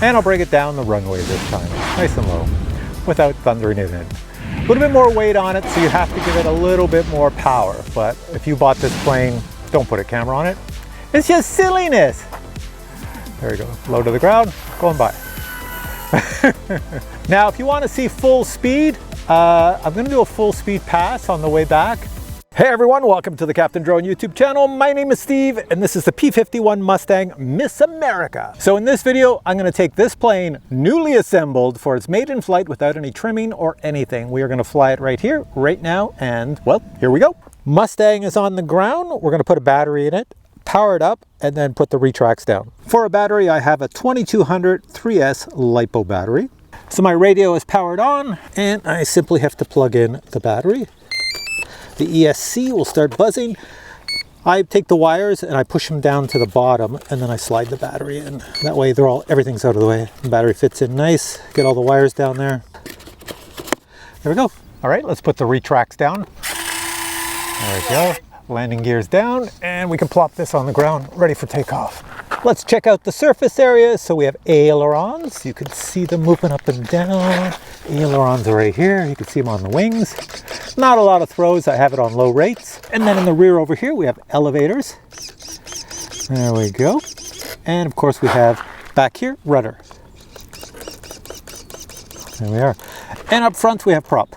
And I'll bring it down the runway this time, nice and low, without thundering it in. A little bit more weight on it, so you have to give it a little bit more power. But if you bought this plane, don't put a camera on it. It's just silliness. There you go, low to the ground, going by. Now, if you want to see full speed, I'm going to do a full speed pass on the way back. Hey everyone, welcome to the Captain Drone YouTube channel. My name is Steve and this is the P-51 Mustang Miss America. So in this video, I'm going to take this plane newly assembled for its maiden flight without any trimming or anything. We are going to fly it right here, right now, and well, here we go. Mustang is on the ground. We're going to put a battery in it, power it up, and then put the retracts down. For a battery, I have a 2200 3S LiPo battery. So my radio is powered on and I simply have to plug in the battery. The ESC will start buzzing. I take the wires and I push them down to the bottom and then I slide the battery in. That way everything's out of the way. The battery fits in nice. Get all the wires down there. There we go. All right, let's put the retracts down. There we go. Landing gears down and we can plop this on the ground, ready for takeoff. Let's check out the surface area. So we have ailerons. You can see them moving up and down. Ailerons are right here. You can see them on the wings. Not a lot of throws. I have it on low rates. And then in the rear over here, we have elevators. There we go. And of course we have back here, rudder. There we are. And up front we have prop.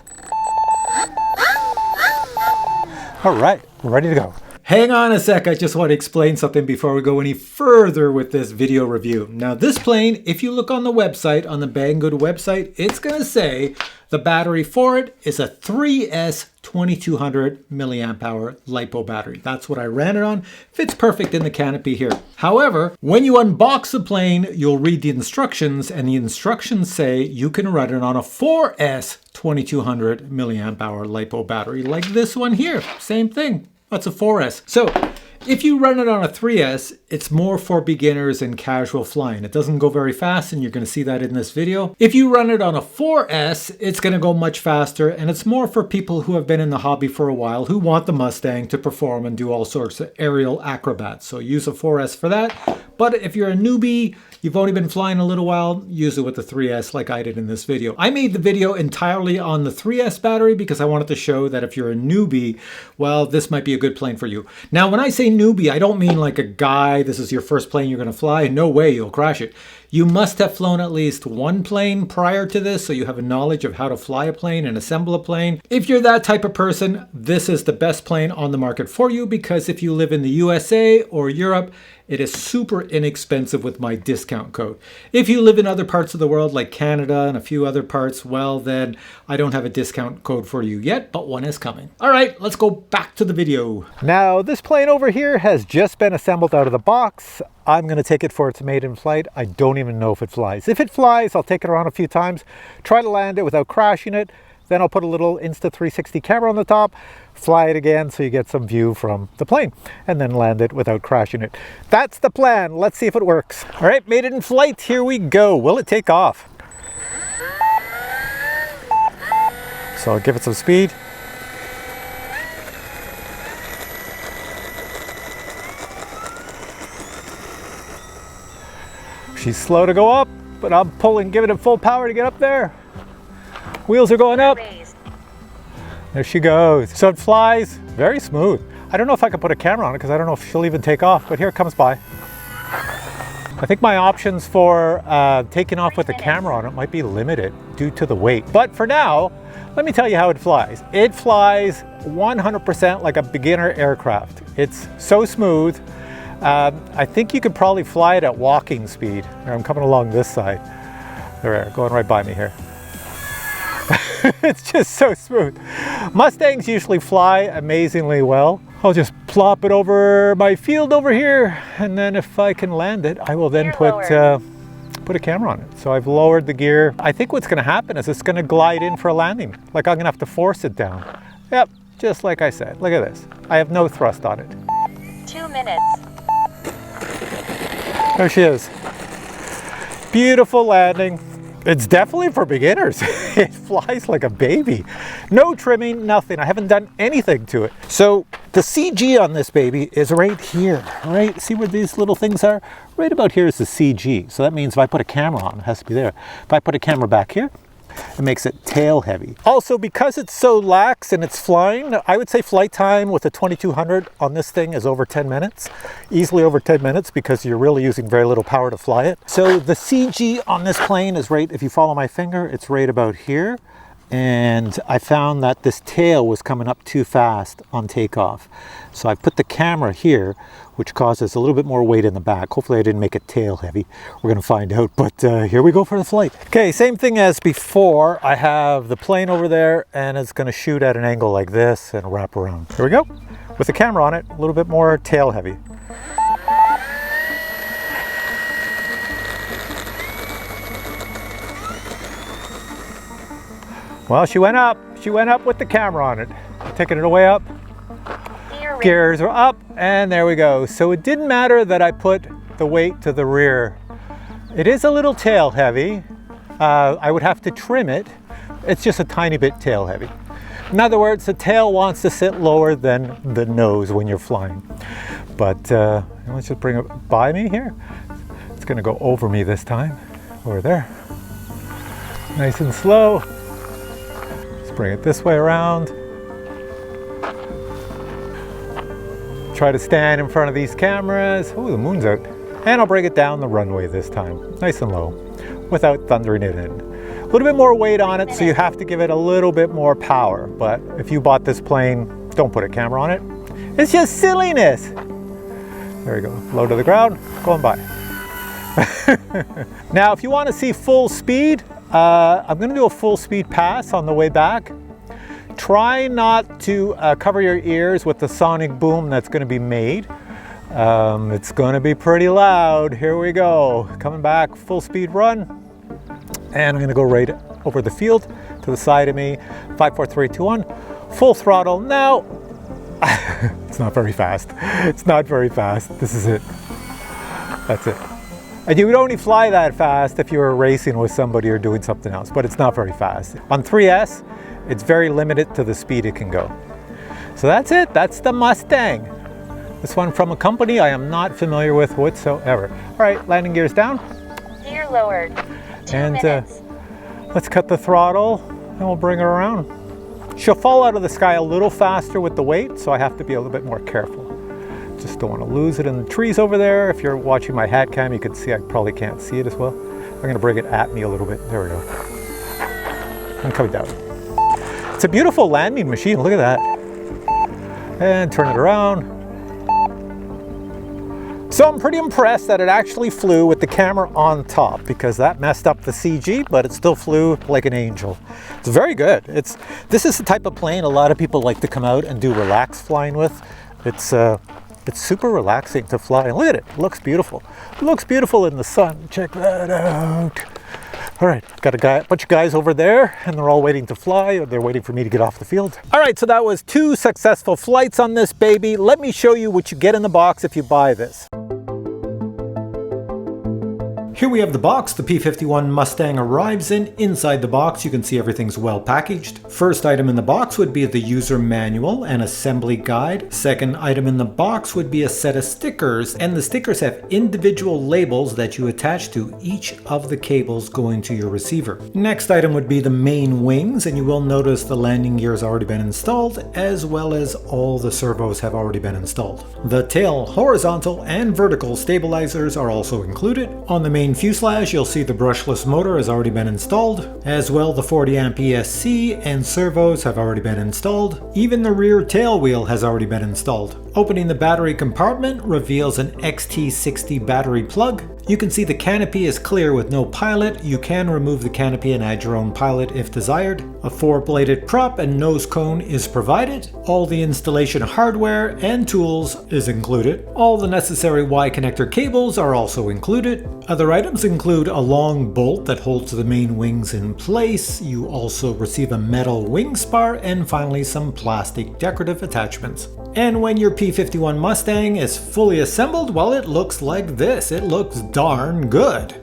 All right, we're ready to go. Hang on a sec, I just want to explain something before we go any further with this video review. Now this plane, if you look on the website, on the Banggood website, it's going to say the battery for it is a 3S 2200 milliamp hour LiPo battery. That's what I ran it on. Fits perfect in the canopy here. However, when you unbox the plane, you'll read the instructions and the instructions say you can run it on a 4S 2200 milliamp hour LiPo battery like this one here. Same thing. That's a 4S. So if you run it on a 3S, it's more for beginners and casual flying. It doesn't go very fast, and you're going to see that in this video. If you run it on a 4S, it's going to go much faster, and it's more for people who have been in the hobby for a while, who want the Mustang to perform and do all sorts of aerial acrobats. So use a 4S for that. But if you're a newbie, you've only been flying a little while, use it with the 3S like I did in this video. I made the video entirely on the 3S battery because I wanted to show that if you're a newbie, well, this might be a good plane for you. Now, when I say newbie, I don't mean like a guy, this is your first plane you're going to fly. No way, you'll crash it. You must have flown at least one plane prior to this, so you have a knowledge of how to fly a plane and assemble a plane. If you're that type of person, this is the best plane on the market for you, because if you live in the USA or Europe, it is super inexpensive with my discount code. If you live in other parts of the world like Canada and a few other parts, well then I don't have a discount code for you yet, but one is coming. All right, let's go back to the video. Now this plane over here has just been assembled out of the box. I'm going to take it for its maiden flight. I don't even know if it flies. If it flies, I'll take it around a few times, try to land it without crashing it. Then I'll put a little Insta360 camera on the top, fly it again so you get some view from the plane, and then land it without crashing it. That's the plan. Let's see if it works. All right, maiden flight, here we go. Will it take off? So I'll give it some speed. She's slow to go up, but I'm giving it full power to get up there. Wheels are going up. There she goes. So it flies very smooth. I don't know if I can put a camera on it because I don't know if she'll even take off, but here it comes by. I think my options for taking off with a camera on it might be limited due to the weight. But for now, let me tell you how it flies. It flies 100% like a beginner aircraft. It's so smooth. I think you could probably fly it at walking speed. Here, I'm coming along this side. There, going right by me here. It's just so smooth. Mustangs usually fly amazingly well. I'll just plop it over my field over here, and then if I can land it, I will then put a camera on it. So I've lowered the gear. I think what's going to happen is it's going to glide in for a landing. Like I'm going to have to force it down. Yep, just like I said. Look at this. I have no thrust on it. 2 minutes. There she is. Beautiful landing. It's definitely for beginners. It flies like a baby. No trimming, nothing. I haven't done anything to it. So The CG on this baby is right here, right? See where these little things are? Right about here is the CG. So that means if I put a camera on, it has to be there. If I put a camera back here, it makes it tail heavy. Also, because it's so lax and it's flying, I would say flight time with a 2200 on this thing is over 10 minutes. Easily over 10 minutes because you're really using very little power to fly it. So the CG on this plane is right, if you follow my finger, it's right about here. And I found that this tail was coming up too fast on takeoff. So I put the camera here, which causes a little bit more weight in the back. Hopefully I didn't make it tail heavy. We're gonna find out, but here we go for the flight. Okay, same thing as before. I have the plane over there and it's gonna shoot at an angle like this and wrap around. Here we go. With the camera on it, a little bit more tail heavy. Well, she went up with the camera on it. Taking it away up. Gears are up, and there we go. So it didn't matter that I put the weight to the rear. It is a little tail heavy. I would have to trim it. It's just a tiny bit tail heavy. In other words, the tail wants to sit lower than the nose when you're flying. But let's just bring it by me here. It's gonna go over me this time. Over there. Nice and slow. Bring it this way around. Try to stand in front of these cameras. Oh, the moon's out. And I'll bring it down the runway this time, nice and low, without thundering it in. A little bit more weight on it, so you have to give it a little bit more power. But if you bought this plane, don't put a camera on it. It's just silliness. There we go, low to the ground, going by. Now, if you want to see full speed, I'm going to do a full speed pass on the way back. Try not to cover your ears with the sonic boom that's going to be made. It's going to be pretty loud. Here we go. Coming back, full speed run. And I'm going to go right over the field to the side of me. 5, 4, 3, 2, 1. Full throttle. Now, it's not very fast. It's not very fast. This is it. That's it. And you would only fly that fast if you were racing with somebody or doing something else, but it's not very fast. On 3S, it's very limited to the speed it can go. So that's it, that's the Mustang. This one from a company I am not familiar with whatsoever. All right, landing gears down. Gear lowered. 2 minutes. Let's cut the throttle and we'll bring her around. She'll fall out of the sky a little faster with the weight, so I have to be a little bit more careful. Just don't want to lose it in the trees over there. If you're watching my hat cam, you can see I probably can't see it as well. I'm going to bring it at me a little bit. There we go. I'm coming down. It's a beautiful landing machine. Look at that. And turn it around. So I'm pretty impressed that it actually flew with the camera on top, because that messed up the CG, but it still flew like an angel. It's very good. This is the type of plane a lot of people like to come out and do relax flying with. It's super relaxing to fly. And look at it, it looks beautiful. It looks beautiful in the sun. Check that out. All right, got a bunch of guys over there and they're all waiting to fly, or they're waiting for me to get off the field. All right, so that was 2 successful flights on this baby. Let me show you what you get in the box if you buy this. Here we have the box the P-51 Mustang arrives in. Inside the box, you can see everything's well packaged. First item in the box would be the user manual and assembly guide. Second item in the box would be a set of stickers, and the stickers have individual labels that you attach to each of the cables going to your receiver. Next item would be the main wings, and you will notice the landing gear has already been installed, as well as all the servos have already been installed. The tail, horizontal, and vertical stabilizers are also included. On the main fuselage, you'll see the brushless motor has already been installed. As well, the 40 amp ESC and servos have already been installed. Even the rear tail wheel has already been installed. Opening the battery compartment reveals an XT60 battery plug. You can see the canopy is clear with no pilot. You can remove the canopy and add your own pilot if desired. A 4-bladed prop and nose cone is provided. All the installation hardware and tools is included. All the necessary Y connector cables are also included. Other items include a long bolt that holds the main wings in place. You also receive a metal wing spar, and finally some plastic decorative attachments. And when your P-51 Mustang is fully assembled, well, it looks like this. It looks darn good.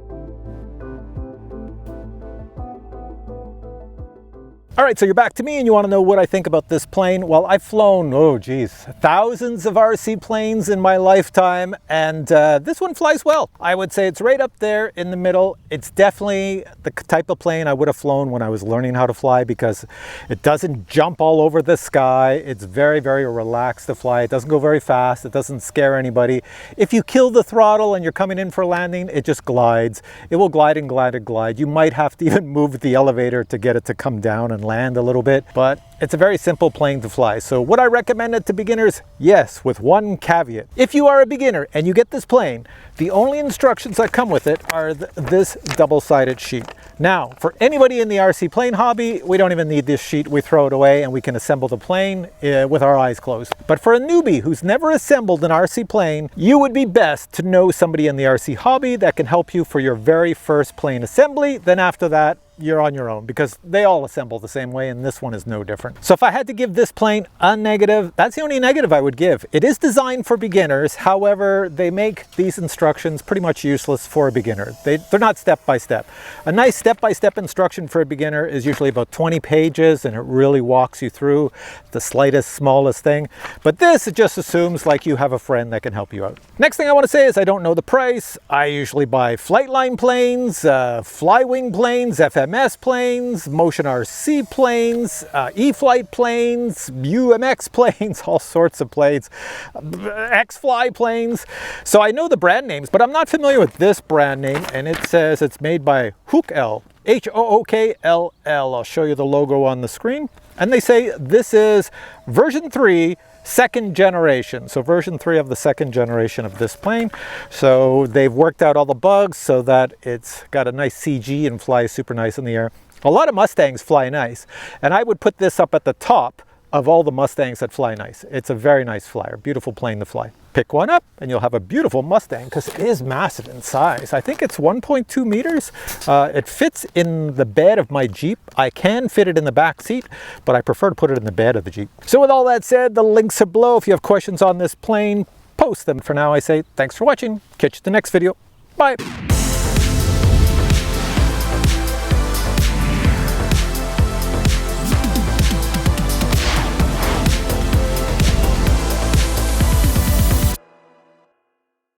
All right, so you're back to me and you want to know what I think about this plane. Well, I've flown, oh geez, thousands of RC planes in my lifetime, and this one flies well. I would say it's right up there in the middle. It's definitely the type of plane I would have flown when I was learning how to fly, because it doesn't jump all over the sky. It's very, very relaxed to fly. It doesn't go very fast. It doesn't scare anybody. If you kill the throttle and you're coming in for landing, it just glides. It will glide and glide and glide. You might have to even move the elevator to get it to come down and land a little bit, but it's a very simple plane to fly. So would I recommend it to beginners? Yes, with one caveat. If you are a beginner and you get this plane, the only instructions that come with it are this double-sided sheet. Now, for anybody in the RC plane hobby, we don't even need this sheet. We throw it away and we can assemble the plane with our eyes closed. But for a newbie who's never assembled an RC plane, you would be best to know somebody in the RC hobby that can help you for your very first plane assembly. Then after that, you're on your own, because they all assemble the same way and this one is no different. So if I had to give this plane a negative, that's the only negative I would give. It is designed for beginners. However, they make these instructions pretty much useless for a beginner. They're not step-by-step. A nice step-by-step instruction for a beginner is usually about 20 pages and it really walks you through the slightest, smallest thing. But this, it just assumes like you have a friend that can help you out. Next thing I want to say is I don't know the price. I usually buy Flightline planes, Flywing planes, FMS planes, Motion RC planes, E-Flight planes, UMX planes, all sorts of planes, X-Fly planes. So I know the brand names, but I'm not familiar with this brand name, and it says it's made by Hookll, Hookll. I'll show you the logo on the screen. And they say this is version 3, second generation. So version 3 of the second generation of this plane. So they've worked out all the bugs so that it's got a nice CG and flies super nice in the air. A lot of Mustangs fly nice, and I would put this up at the top of all the Mustangs that fly nice. It's a very nice flyer, beautiful plane to fly. Pick one up and you'll have a beautiful Mustang, because it is massive in size. I think it's 1.2 meters. It fits in the bed of my Jeep. I can fit it in the back seat, but I prefer to put it in the bed of the Jeep. So with all that said, the links are below. If you have questions on this plane, post them. For now, I say thanks for watching. Catch you in the next video. Bye.